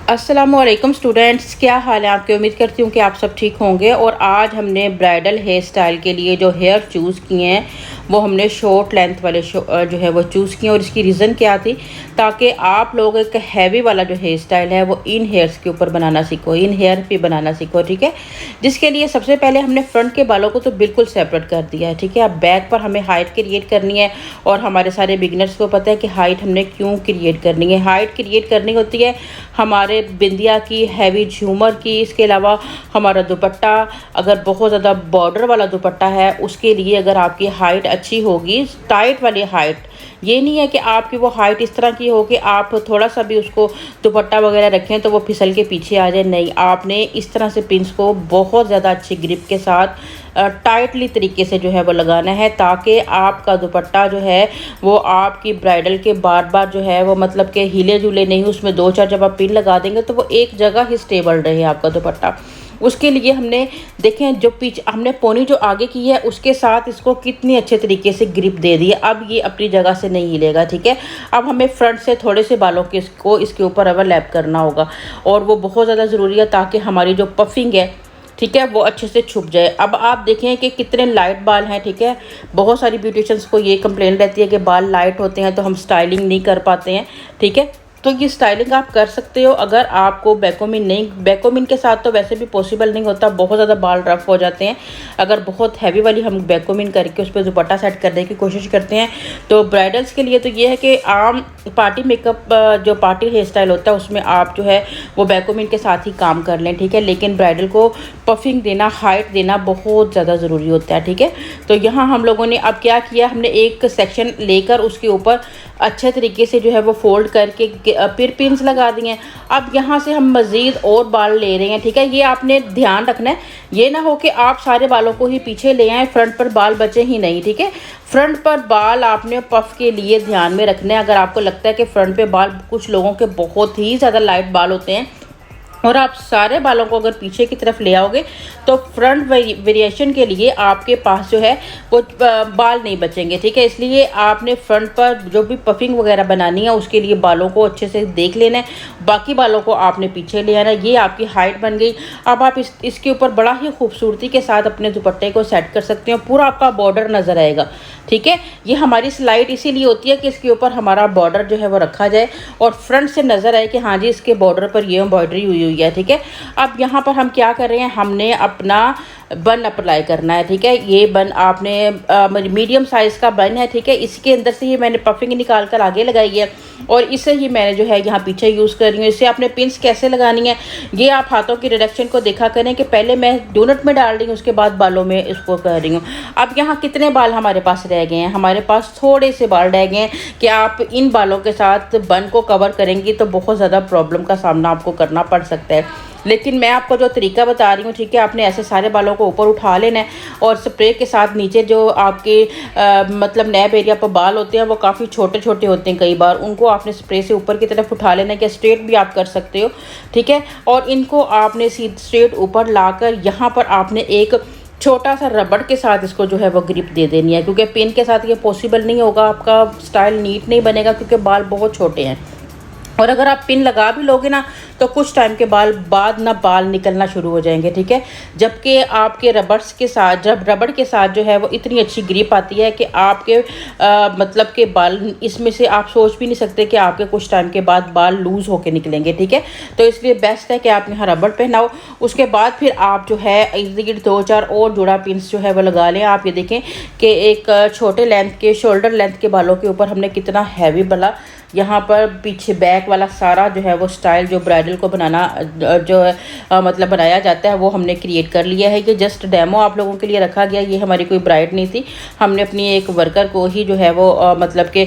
अस्सलामुअलैकुम स्टूडेंट्स, क्या हाल है आपके। उम्मीद करती हूँ कि आप सब ठीक होंगे। और आज हमने ब्राइडल हेयर स्टाइल के लिए जो हेयर चूज़ किए हैं वो हमने शॉर्ट लेंथ वाले जो है वो चूज़ किए। और इसकी रीज़न क्या थी, ताकि आप लोग एक हैवी वाला जो हेयर स्टाइल है वो इन हेयर्स के ऊपर बनाना सीखो, इन हेयर पे बनाना सीखो, ठीक है। जिसके लिए सबसे पहले हमने फ्रंट के बालों को तो बिल्कुल सेपरेट कर दिया है, ठीक है। अब बैक पर हमें हाइट क्रिएट करनी है। और हमारे सारे बिगिनर्स को पता है कि हाइट हमने क्यों क्रिएट करनी है। हाइट क्रिएट करनी होती है हमारे बिंदिया की, हैवी झूमर की, इसके अलावा हमारा दुपट्टा अगर बहुत ज़्यादा बॉर्डर वाला दुपट्टा है उसके लिए अगर आपकी हाइट अच्छी होगी, टाइट वाली हाइट। ये नहीं है कि आपकी वो हाइट इस तरह की हो कि आप थोड़ा सा भी उसको दुपट्टा वगैरह रखें तो वो फिसल के पीछे आ जाए। नहीं, आपने इस तरह से पिंस को बहुत ज़्यादा अच्छी ग्रिप के साथ टाइटली तरीके से जो है वो लगाना है, ताकि आपका दुपट्टा जो है वो आपकी ब्राइडल के बार बार जो है वो मतलब कि हिले जुले नहीं, उसमें दो चार जब आप पिन लगा देंगे तो वो एक जगह ही स्टेबल रहे आपका दुपट्टा। उसके लिए हमने देखें जो पीछे हमने पोनी जो आगे की है उसके साथ इसको कितनी अच्छे तरीके से ग्रिप दे दी है। अब ये अपनी जगह से नहीं हिलेगा, ठीक है। अब हमें फ्रंट से थोड़े से बालों के इसको इसके ऊपर ओवरलैप करना होगा और वो बहुत ज़्यादा ज़रूरी है, ताकि हमारी जो पफिंग है, ठीक है, वो अच्छे से छुप जाए। अब आप देखें कि कितने लाइट बाल हैं, ठीक है। बहुत सारी ब्यूटिशियंस को ये कंप्लेन रहती है कि बाल लाइट होते हैं तो हम स्टाइलिंग नहीं कर पाते हैं, ठीक है। तो ये स्टाइलिंग आप कर सकते हो अगर आपको बैकोमिन नहीं, बैकोमिन के साथ तो वैसे भी पॉसिबल नहीं होता, बहुत ज़्यादा बाल रफ हो जाते हैं। अगर बहुत हैवी वाली हम बैकोमिन करके उस पर दुपट्टा सेट करने की कोशिश करते हैं तो ब्राइडल्स के लिए तो ये है कि आम पार्टी मेकअप जो पार्टी हेयर स्टाइल होता है उसमें आप जो है वो बैकोमिन के साथ ही काम कर लें, ठीक है। लेकिन ब्राइडल को पफिंग देना, हाइट देना बहुत ज़्यादा ज़रूरी होता है, ठीक है। तो यहाँ हम लोगों ने अब क्या किया, हमने एक सेक्शन लेकर उसके ऊपर अच्छे तरीके से जो है वो फोल्ड करके फिर पिन्स लगा दिए हैं। अब यहाँ से हम मज़ीद और बाल ले रहे हैं, ठीक है। ये आपने ध्यान रखना है, ये ना हो कि आप सारे बालों को ही पीछे ले आएँ, फ्रंट पर बाल बचे ही नहीं, ठीक है। फ्रंट पर बाल आपने पफ के लिए ध्यान में रखना है। अगर आपको लगता है कि फ्रंट पे बाल, कुछ लोगों के बहुत ही ज़्यादा लाइट बाल होते हैं और आप सारे बालों को अगर पीछे की तरफ ले आओगे तो फ्रंट वेरिएशन के लिए आपके पास जो है वो बाल नहीं बचेंगे, ठीक है। इसलिए आपने फ्रंट पर जो भी पफिंग वगैरह बनानी है उसके लिए बालों को अच्छे से देख लेना है, बाकी बालों को आपने पीछे ले आना है। ये आपकी हाइट बन गई। अब आप इसके ऊपर बड़ा ही खूबसूरती के साथ अपने दुपट्टे को सेट कर सकते हो, पूरा आपका बॉर्डर नज़र आएगा, ठीक है। ये हमारी स्लाइड इसीलिए होती है कि इसके ऊपर हमारा बॉर्डर जो है वो रखा जाए और फ्रंट से नज़र आए कि हाँ जी इसके बॉर्डर पर ये एम्ब्रॉयडरी हुई है, ठीक है। अब यहाँ पर हम क्या कर रहे हैं, हमने अपना बन अप्लाई करना है, ठीक है। ये बन आपने मीडियम साइज़ का बन है, ठीक है। इसके अंदर से ही मैंने पफिंग निकाल कर आगे लगाई है और इसे ही मैंने जो है यहाँ पीछे यूज़ कर रही हूँ। इससे आपने पिंस कैसे लगानी है ये आप हाथों की डायरेक्शन को देखा करें कि पहले मैं डोनट में डाल रही हूँ, उसके बाद बालों में इसको कर रही हूँ। अब यहाँ कितने बाल हमारे पास रह गए हैं, हमारे पास थोड़े से बाल रह गए हैं कि आप इन बालों के साथ बन को कवर करेंगी तो बहुत ज़्यादा प्रॉब्लम का सामना आपको करना पड़ सकता है। लेकिन मैं आपको जो तरीका बता रही हूँ, ठीक है, आपने ऐसे सारे बालों को ऊपर उठा लेना है और स्प्रे के साथ नीचे जो आपके मतलब नैब एरिया पर बाल होते हैं वो काफ़ी छोटे छोटे होते हैं, कई बार उनको आपने स्प्रे से ऊपर की तरफ उठा लेना है, कि स्ट्रेट भी आप कर सकते हो, ठीक है। और इनको आपने स्ट्रेट ऊपर लाकर यहाँ पर आपने एक छोटा सा रबड़ के साथ इसको जो है वो ग्रिप दे देनी है, क्योंकि पिन के साथ ये पॉसिबल नहीं होगा, आपका स्टाइल नीट नहीं बनेगा क्योंकि बाल बहुत छोटे हैं। और अगर आप पिन लगा भी लोगे ना तो कुछ टाइम के बाद ना बाल निकलना शुरू हो जाएंगे, ठीक है। जबकि आपके रबर्स के साथ, जब रबड़ के साथ जो है वो इतनी अच्छी ग्रिप आती है कि आपके मतलब के बाल इसमें से आप सोच भी नहीं सकते कि आपके कुछ टाइम के बाद बाल लूज़ होके निकलेंगे, ठीक है। तो इसलिए बेस्ट है कि आप यहाँ रबड़ पहनाओ। उसके बाद फिर आप जो है इर्द गिर्द दो चार और जोड़ा पिन्स जो है वो लगा लें। आप ये देखें कि एक छोटे लेंथ के, शोल्डर लेंथ के बालों के ऊपर हमने कितना हैवी वाला यहाँ पर पीछे बैक वाला सारा जो है वो स्टाइल जो ब्राइडल को बनाना जो मतलब बनाया जाता है वो हमने क्रिएट कर लिया है। ये जस्ट डेमो आप लोगों के लिए रखा गया, ये हमारी कोई ब्राइड नहीं थी, हमने अपनी एक वर्कर को ही जो है वो मतलब के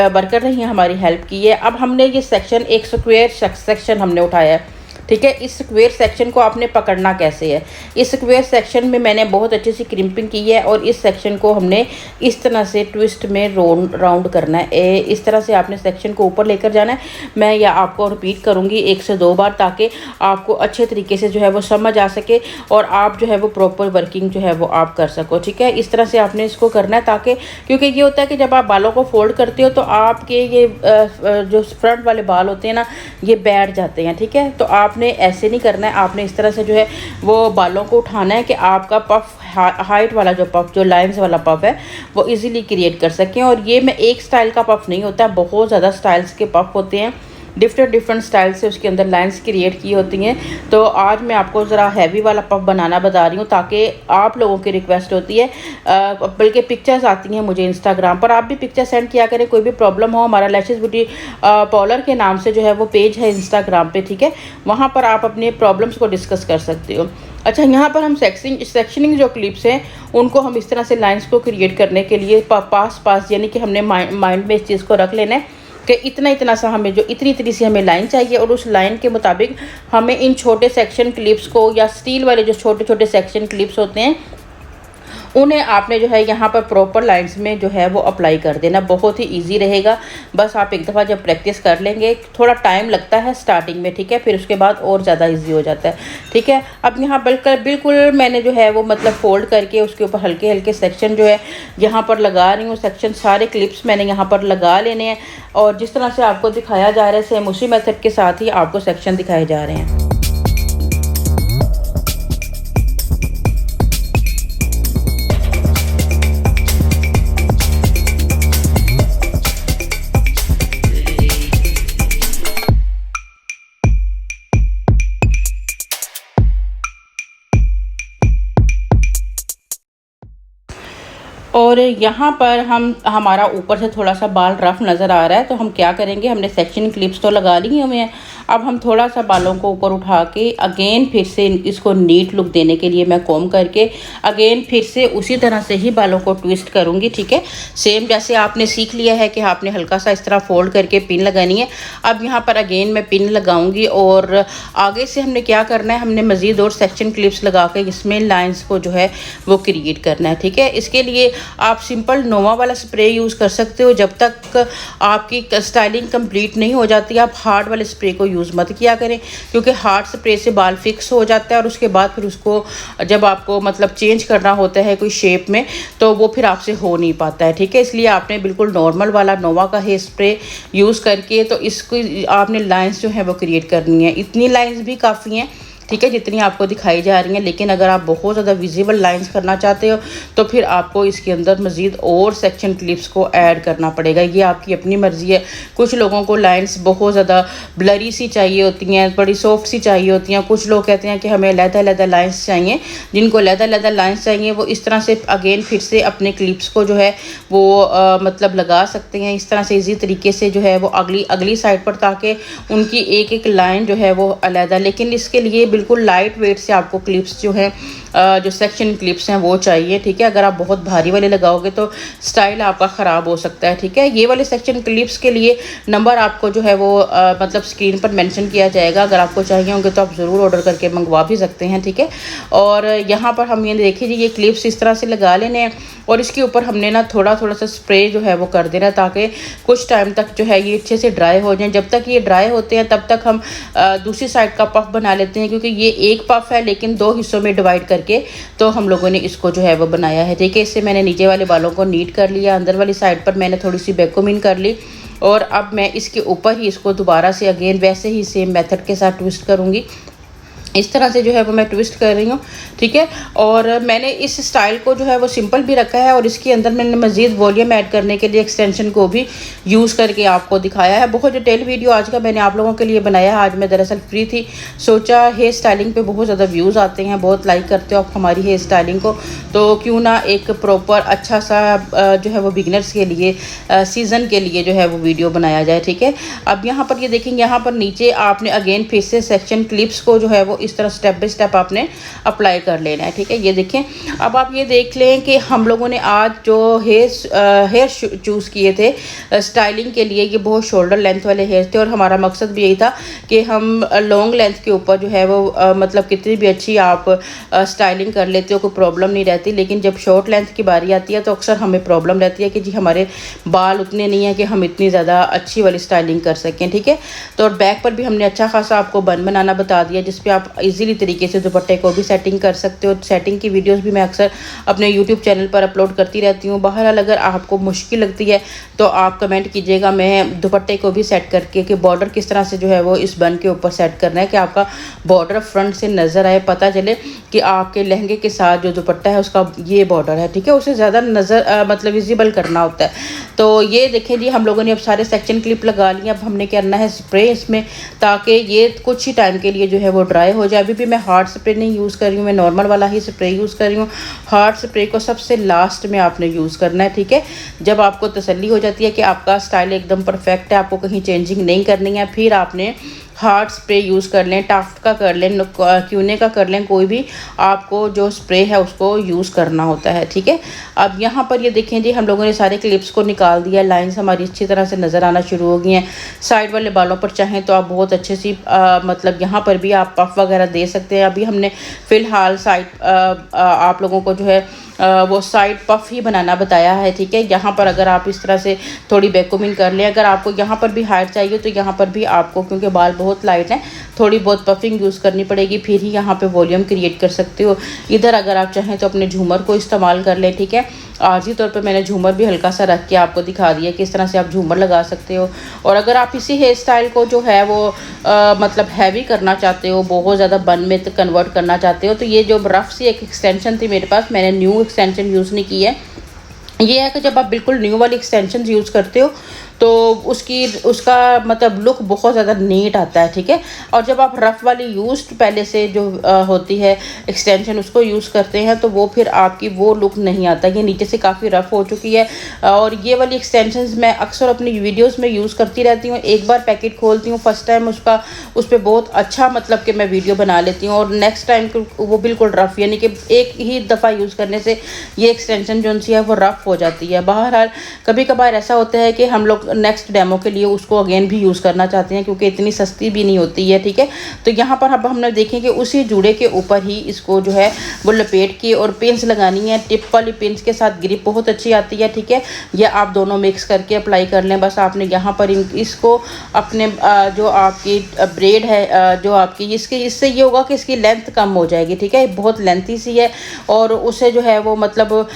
वर्कर ने ही हमारी हेल्प की है। अब हमने ये सेक्शन एक स्क्वायर सेक्शन हमने उठाया है, ठीक है। इस स्क्वायर सेक्शन को आपने पकड़ना कैसे है, इस स्क्वायर सेक्शन में मैंने बहुत अच्छी सी क्रिम्पिंग की है और इस सेक्शन को हमने इस तरह से ट्विस्ट में राउंड करना है। इस तरह से आपने सेक्शन को ऊपर लेकर जाना है। मैं यह आपको रिपीट करूँगी 1 से 2 बार ताकि आपको अच्छे तरीके से जो है वो समझ आ सके और आप जो है वो प्रॉपर वर्किंग जो है वो आप कर सको। ठीक है, इस तरह से आपने इसको करना है ताकि, क्योंकि ये होता है कि जब आप बालों को फोल्ड करते हो तो आपके ये जो फ्रंट वाले बाल होते हैं ना, ये बैठ जाते हैं। ठीक है, तो आपने ऐसे नहीं करना है, आपने इस तरह से जो है वो बालों को उठाना है कि आपका पफ हाइट वाला जो पफ, जो लाइंस वाला पफ है, वो इजीली क्रिएट कर सकें। और ये में एक स्टाइल का पफ नहीं होता, बहुत ज़्यादा स्टाइल्स के पफ होते हैं, डिफरेंट स्टाइल से उसके अंदर लाइंस क्रिएट की होती हैं। तो आज मैं आपको ज़रा हैवी वाला पफ बनाना बता रही हूँ ताकि आप लोगों की रिक्वेस्ट होती है, बल्कि पिक्चर्स आती हैं मुझे इंस्टाग्राम पर, आप भी पिक्चर सेंड किया करें, कोई भी प्रॉब्लम हो। हमारा लैशेस ब्यूटी पार्लर के नाम से जो है वो पेज है इंस्टाग्राम पे, ठीक है, वहाँ पर आप अपने प्रॉब्लम्स को डिस्कस कर सकते हो। अच्छा, यहाँ पर हम सेक्शनिंग जो क्लिप्स हैं उनको हम इस तरह से लाइंस को क्रिएट करने के लिए पास यानी कि हमने माइंड में इस चीज़ को रख लेना है कि इतना सा हमें, जो इतनी सी हमें लाइन चाहिए और उस लाइन के मुताबिक हमें इन छोटे सेक्शन क्लिप्स को, या स्टील वाले जो छोटे सेक्शन क्लिप्स होते हैं, उन्हें आपने जो है यहाँ पर प्रॉपर लाइंस में जो है वो अप्लाई कर देना। बहुत ही इजी रहेगा, बस आप एक दफ़ा जब प्रैक्टिस कर लेंगे, थोड़ा टाइम लगता है स्टार्टिंग में, ठीक है, फिर उसके बाद और ज़्यादा इजी हो जाता है। ठीक है, अब यहाँ बिल्कुल मैंने जो है वो मतलब फोल्ड करके उसके ऊपर हल्के हल्के सेक्शन जो है यहाँ पर लगा रही हूँ। सेक्शन सारे क्लिप्स मैंने यहाँ पर लगा लेने हैं और जिस तरह से आपको दिखाया जा रहा है सेम उसी मेथड के साथ ही आपको सेक्शन दिखाए जा रहे हैं। और यहाँ पर हमारा ऊपर से थोड़ा सा बाल रफ नज़र आ रहा है, तो हम क्या करेंगे, हमने सेक्शन क्लिप्स तो लगा ली हुए हैं, अब हम थोड़ा सा बालों को ऊपर उठा के अगेन फिर से इसको नीट लुक देने के लिए मैं कॉम्ब करके अगेन फिर से उसी तरह से ही बालों को ट्विस्ट करूँगी। ठीक है, सेम जैसे आपने सीख लिया है कि आपने हल्का सा इस तरह फोल्ड करके पिन लगानी है। अब यहाँ पर अगेन मैं पिन लगाऊँगी और आगे से हमने क्या करना है, हमने मज़ीद और सेक्शन क्लिप्स लगा के इसमें लाइन्स को जो है वो क्रिएट करना है। ठीक है, इसके लिए आप सिंपल नोवा वाला स्प्रे यूज़ कर सकते हो। जब तक आपकी स्टाइलिंग कंप्लीट नहीं हो जाती, आप हार्ड वाले स्प्रे को यूज़ मत किया करें, क्योंकि हार्ड स्प्रे से बाल फिक्स हो जाता है और उसके बाद फिर उसको जब आपको मतलब चेंज करना होता है कोई शेप में, तो वो फिर आपसे हो नहीं पाता है। ठीक है, इसलिए आपने बिल्कुल नॉर्मल वाला नोवा का हेयर स्प्रे यूज़ करके तो इसको आपने लाइन्स जो है वो क्रिएट करनी है। इतनी लाइन्स भी काफ़ी हैं, ठीक है, जितनी आपको दिखाई जा रही हैं, लेकिन अगर आप बहुत ज़्यादा विजिबल लाइंस करना चाहते हो तो फिर आपको इसके अंदर मज़ीद और सेक्शन क्लिप्स को ऐड करना पड़ेगा। ये आपकी अपनी मर्ज़ी है। कुछ लोगों को लाइंस बहुत ज़्यादा ब्लरी सी चाहिए होती हैं, बड़ी सॉफ्ट सी चाहिए होती हैं। कुछ लोग कहते हैं कि हमें लहदा लाइंस चाहिए। जिनको लहदा लाइंस चाहिए वो इस तरह से अगेन फिर से अपने क्लिप्स को जो है वो मतलब लगा सकते हैं इस तरह से इजी तरीके से जो है वो अगली साइड पर, ताकि उनकी एक एक लाइन जो है वो अलहदा। लेकिन इसके लिए बिल्कुल लाइट वेट से आपको क्लिप्स जो है जो सेक्शन क्लिप्स हैं वो चाहिए। ठीक है, अगर आप बहुत भारी वाले लगाओगे तो स्टाइल आपका ख़राब हो सकता है। ठीक है, ये वाले सेक्शन क्लिप्स के लिए नंबर आपको जो है वो मतलब स्क्रीन पर मेंशन किया जाएगा। अगर आपको चाहिए होंगे तो आप ज़रूर ऑर्डर करके मंगवा भी सकते हैं। ठीक है, और यहाँ पर हम ये देखिए जी, ये क्लिप्स इस तरह से लगा लेने हैं और इसके ऊपर हमने ना थोड़ा सा स्प्रे जो है वो कर देना, ताकि कुछ टाइम तक जो है ये अच्छे से ड्राई हो जाए। जब तक ये ड्राई होते हैं तब तक हम दूसरी साइड का पफ बना लेते हैं, क्योंकि ये एक पफ है लेकिन 2 हिस्सों में डिवाइड करके तो हम लोगों ने इसको जो है वो बनाया है। ठीक है, इससे मैंने नीचे वाले बालों को नीट कर लिया, अंदर वाली साइड पर मैंने थोड़ी सी बैकोमिन कर ली और अब मैं इसके ऊपर ही इसको दोबारा से अगेन वैसे ही सेम मेथड के साथ ट्विस्ट करूँगी। इस तरह से जो है वो मैं ट्विस्ट कर रही हूँ। ठीक है, और मैंने इस स्टाइल को जो है वो सिंपल भी रखा है और इसके अंदर मैंने मज़ीद वॉल्यूम ऐड करने के लिए एक्सटेंशन को भी यूज़ करके आपको दिखाया है। बहुत डिटेल वीडियो आज का मैंने आप लोगों के लिए बनाया है। आज मैं दरअसल फ्री थी, सोचा हेयर स्टाइलिंग पे बहुत ज़्यादा व्यूज़ आते हैं, बहुत लाइक करते हो आप हमारी हेयर स्टाइलिंग को, तो क्यों ना एक प्रॉपर अच्छा सा जो है वो बिगनर्स के लिए सीज़न के लिए जो है वो वीडियो बनाया जाए। ठीक है, अब यहाँ पर ये देखेंगे, यहाँ पर नीचे आपने अगेन फिर से सेक्शन क्लिप्स को जो है वो इस तरह स्टेप बाय स्टेप आपने अप्लाई कर लेना है, ठीक है। ये देखें, अब आप ये देख लें कि हम लोगों ने आज जो हेयर चूज़ किए थे स्टाइलिंग के लिए, ये बहुत शोल्डर लेंथ वाले हेयर थे और हमारा मकसद भी यही था कि हम लॉन्ग लेंथ के ऊपर जो है वो मतलब कितनी भी अच्छी आप स्टाइलिंग कर लेते हो, कोई प्रॉब्लम नहीं रहती। लेकिन जब शॉर्ट लेंथ की बारी आती है तो अक्सर हमें प्रॉब्लम रहती है कि जी हमारे बाल उतने नहीं है कि हम इतनी ज़्यादा अच्छी वाली स्टाइलिंग कर सकें, ठीक है। तो और बैक पर भी हमने अच्छा खासा आपको बन बनाना बता दिया, जिस पे आप इजीली तरीके से दुपट्टे को भी सेटिंग कर सकते हो। सेटिंग की वीडियोस भी मैं अक्सर अपने यूट्यूब चैनल पर अपलोड करती रहती हूँ। बहरहाल अगर आपको मुश्किल लगती है तो आप कमेंट कीजिएगा, मैं दुपट्टे को भी सेट करके कि बॉर्डर किस तरह से जो है वो इस बन के ऊपर सेट करना है कि आपका बॉर्डर फ्रंट से नज़र आए, पता चले कि आपके लहंगे के साथ जो दुपट्टा है उसका ये बॉर्डर है, ठीक है। उसे ज़्यादा नज़र मतलब विजिबल करना होता है। तो ये देखें जी, हम लोगों ने अब सारे सेक्शन क्लिप लगा लिए। अब हमने करना है स्प्रे इसमें, ताकि ये कुछ ही टाइम के लिए जो है वो ड्राई हो जाए। अभी भी मैं हार्ड स्प्रे नहीं यूज़ कर रही हूँ, मैं नॉर्मल वाला ही स्प्रे यूज़ कर रही हूँ। हार्ड स्प्रे को सबसे लास्ट में आपने यूज़ करना है, ठीक है। जब आपको तसल्ली हो जाती है कि आपका स्टाइल एकदम परफेक्ट है, आपको कहीं चेंजिंग नहीं करनी है, फिर आपने हार्ड स्प्रे यूज़ कर लें, टाफ्ट का कर लें, क्यूने का कर लें, कोई भी आपको जो स्प्रे है उसको यूज़ करना होता है, ठीक है। अब यहाँ पर ये देखें जी, हम लोगों ने सारे क्लिप्स को निकाल दिया, लाइंस हमारी अच्छी तरह से नज़र आना शुरू हो गई हैं। साइड वाले बालों पर चाहें तो आप बहुत अच्छे सी मतलब यहाँ पर भी आप पफ वगैरह दे सकते हैं। अभी हमने फ़िलहाल साइड आप लोगों को जो है वो साइड पफ ही बनाना बताया है, ठीक है। यहाँ पर अगर आप इस तरह से थोड़ी बैकोमिंग कर लें, अगर आपको यहाँ पर भी हाइट चाहिए तो यहाँ पर भी आपको, क्योंकि बाल बहुत लाइट हैं, थोड़ी बहुत पफिंग यूज़ करनी पड़ेगी, फिर ही यहाँ पे वॉल्यूम क्रिएट कर सकते हो। इधर अगर आप चाहें तो अपने झूमर को इस्तेमाल कर लें, ठीक है। आर्जी तौर पे मैंने झूमर भी हल्का सा रख के आपको दिखा दिया कि इस तरह से आप झूमर लगा सकते हो। और अगर आप इसी हेयर स्टाइल को जो है वो मतलब हैवी करना चाहते हो, बहुत ज़्यादा बन में कन्वर्ट करना चाहते हो, तो ये जो रफ सी एक एक्सटेंशन थी मेरे पास, मैंने न्यू एक्सटेंशन यूज़ नहीं की है। ये है कि जब आप बिल्कुल न्यू वाली एक्सटेंशन यूज़ करते हो तो उसका मतलब लुक बहुत ज़्यादा नीट आता है, ठीक है। और जब आप रफ़ वाली यूज्ड पहले से जो होती है एक्सटेंशन उसको यूज़ करते हैं तो वो फिर आपकी वो लुक नहीं आता। ये नीचे से काफ़ी रफ़ हो चुकी है। और ये वाली एक्सटेंशंस मैं अक्सर अपनी वीडियोस में यूज़ करती रहती हूँ। एक बार पैकेट खोलती हूँ, फर्स्ट टाइम उस पर बहुत अच्छा मतलब कि मैं वीडियो बना लेती हूँ, और नेक्स्ट टाइम वो बिल्कुल रफ़, यानी कि एक ही दफ़ा यूज़ करने से ये एक्सटेंशन जो सी है वो रफ़ हो जाती है। बहरहाल कभी कभार ऐसा होता है कि हम लोग नेक्स्ट डेमो के लिए उसको अगेन भी यूज़ करना चाहते हैं, क्योंकि इतनी सस्ती भी नहीं होती है, ठीक है। तो यहाँ पर अब हमने देखें कि उसी जूड़े के ऊपर ही इसको जो है वो लपेट के और पिन्स लगानी है। टिप वाली पिन्स के साथ ग्रिप बहुत अच्छी आती है, ठीक है। या आप दोनों मिक्स करके अप्लाई कर लें। बस आपने यहाँ पर इसको अपने जो आपकी ब्रेड है जो आपकी, इससे ये होगा कि इसकी लेंथ कम हो जाएगी, ठीक है। बहुत लेंथी सी है और उसे जो है वो मतलब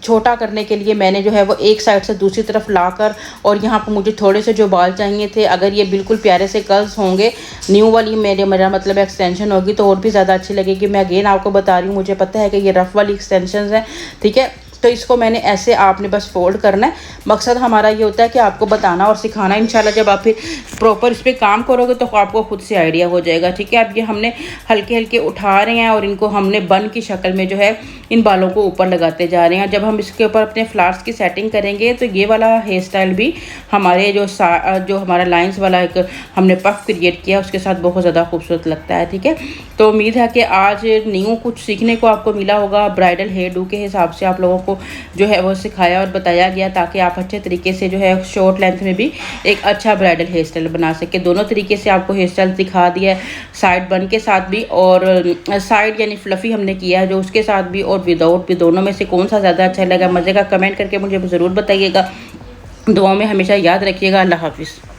छोटा करने के लिए मैंने जो है वो एक साइड से दूसरी तरफ लाकर, और यहाँ पर मुझे थोड़े से जो बाल चाहिए थे, अगर ये बिल्कुल प्यारे से कर्ल्स होंगे, न्यू वाली मेरा मतलब एक्सटेंशन होगी तो और भी ज़्यादा अच्छी लगेगी। मैं अगेन आपको बता रही हूँ, मुझे पता है कि ये रफ़ वाली एक्सटेंशन है, ठीक है। तो इसको मैंने ऐसे आपने बस फोल्ड करना है। मकसद हमारा ये होता है कि आपको बताना और सिखाना। इंशाल्लाह जब आप फिर प्रॉपर इस पर काम करोगे तो आपको खुद से आइडिया हो जाएगा, ठीक है। अब ये हमने हल्के हल्के उठा रहे हैं और इनको हमने बन की शक्ल में जो है इन बालों को ऊपर लगाते जा रहे हैं। जब हम इसके ऊपर अपने फ्लावर्स की सेटिंग करेंगे तो ये वाला हेयर स्टाइल भी हमारे जो हमारा लाइंस वाला एक हमने पफ क्रिएट किया उसके साथ बहुत ज़्यादा खूबसूरत लगता है, ठीक है। तो उम्मीद है कि आज न्यू कुछ सीखने को आपको मिला होगा। ब्राइडल हेयर डू के हिसाब से आप लोगों को जो है वो सिखाया और बताया गया, ताकि आप अच्छे तरीके से जो है शॉर्ट लेंथ में भी एक अच्छा ब्राइडल हेयर स्टाइल बना सके। दोनों तरीके से आपको हेयर स्टाइल दिखा दिया है, साइड बन के साथ भी और साइड यानी फ्लफ़ी हमने किया है जो उसके साथ भी, और विदाउट भी। दोनों में से कौन सा ज़्यादा अच्छा लगा, मज़े का कमेंट करके मुझे ज़रूर बताइएगा। दुआओं में हमेशा याद रखिएगा। अल्लाह हाफिज़।